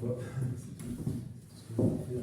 fois. C'est tout ce qu'on a fait.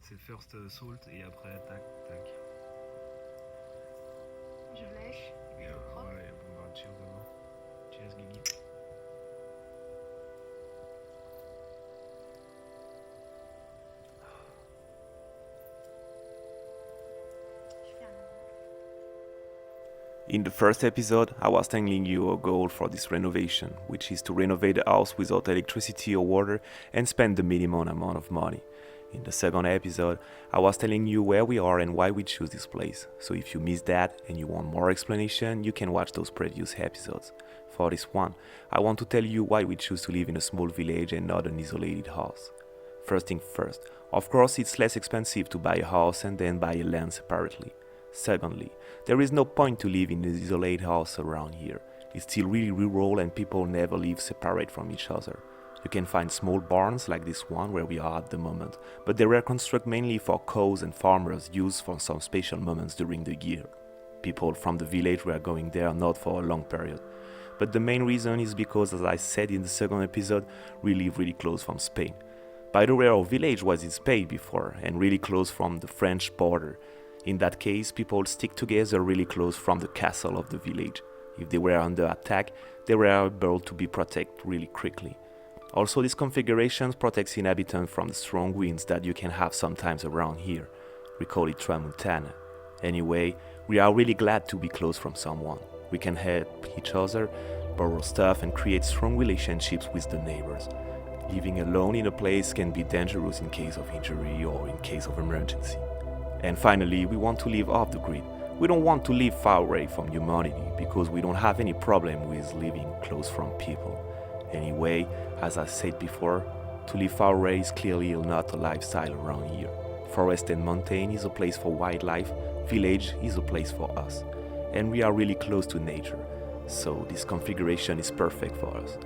C'est first salt et après tac tac. Je lèche. Et ouais, bon bah cheers d'abord. Cheers Guigui. Je fais un In the first episode, I was telling you a goal for this renovation, which is to renovate the house without electricity or water and spend the minimum amount of money. In the second episode, I was telling you where we are and why we choose this place. So if you missed that and you want more explanation, you can watch those previous episodes. For this one, I want to tell you why we choose to live in a small village and not an isolated house. First thing first, of course it's less expensive to buy a house and then buy a land separately. Secondly, there is no point to live in an isolated house around here. It's still really rural and people never live separate from each other. You can find small barns like this one where we are at the moment, but they were constructed mainly for cows and farmers used for some special moments during the year. People from the village were going there not for a long period. But the main reason is because, as I said in the second episode, we live really close from Spain. By the way, our village was in Spain before and really close from the French border. In that case, people stick together really close from the castle of the village. If they were under attack, they were able to be protected really quickly. Also, this configuration protects inhabitants from the strong winds that you can have sometimes around here. We call it tramontana. Anyway, we are really glad to be close from someone. We can help each other, borrow stuff and create strong relationships with the neighbors. Living alone in a place can be dangerous in case of injury or in case of emergency. And finally, we want to live off the grid. We don't want to live far away from humanity because we don't have any problem with living close from people. Anyway, as I said before, to live far away is clearly not a lifestyle around here. Forest and mountain is a place for wildlife, village is a place for us. And we are really close to nature, so this configuration is perfect for us.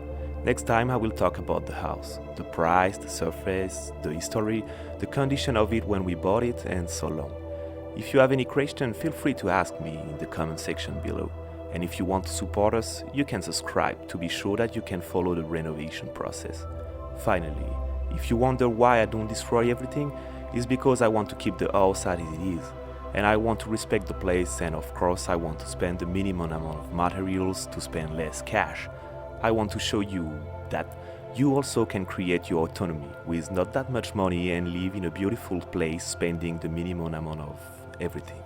Next time I will talk about the house, the price, the surface, the history, the condition of it when we bought it, and so on. If you have any question, feel free to ask me in the comment section below. And if you want to support us, you can subscribe to be sure that you can follow the renovation process. Finally, if you wonder why I don't destroy everything, it's because I want to keep the house as it is. And I want to respect the place, and of course I want to spend the minimum amount of materials to spend less cash. I want to show you that you also can create your autonomy with not that much money and live in a beautiful place spending the minimum amount of everything.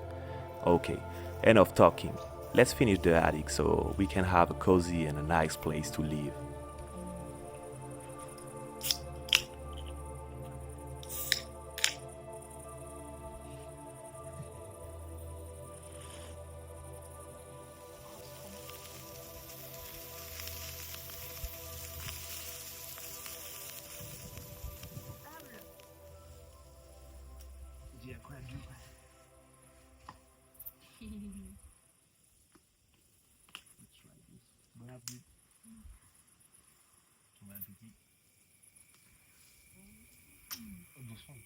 Okay, enough talking. Let's finish the attic so we can have a cozy and a nice place to live. Dis à quoi elle joue, quoi. Let's try this. Bon appétit. Bon appétit. Oh, doucement.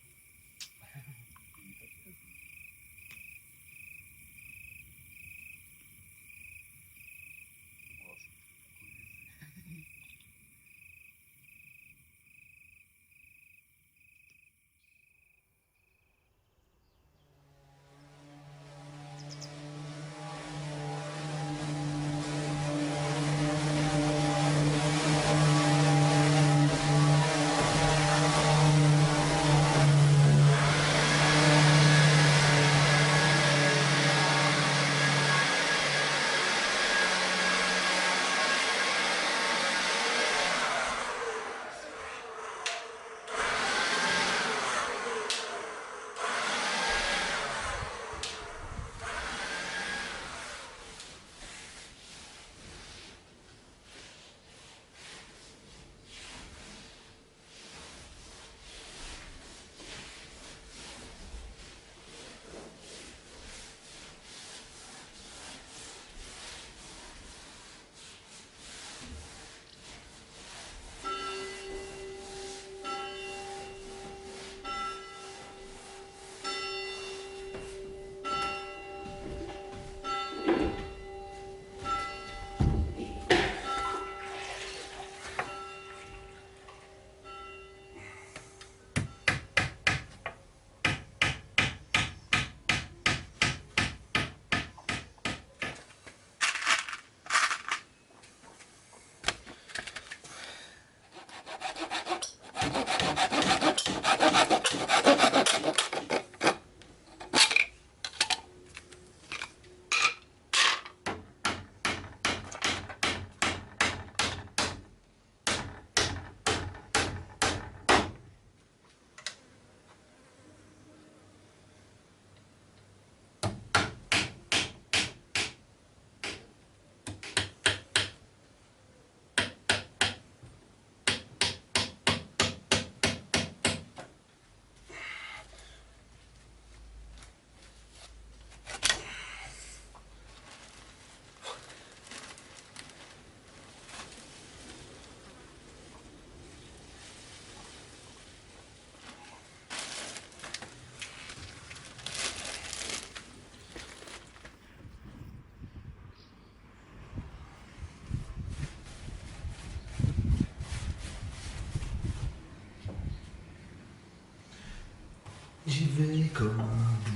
J'y vais comme un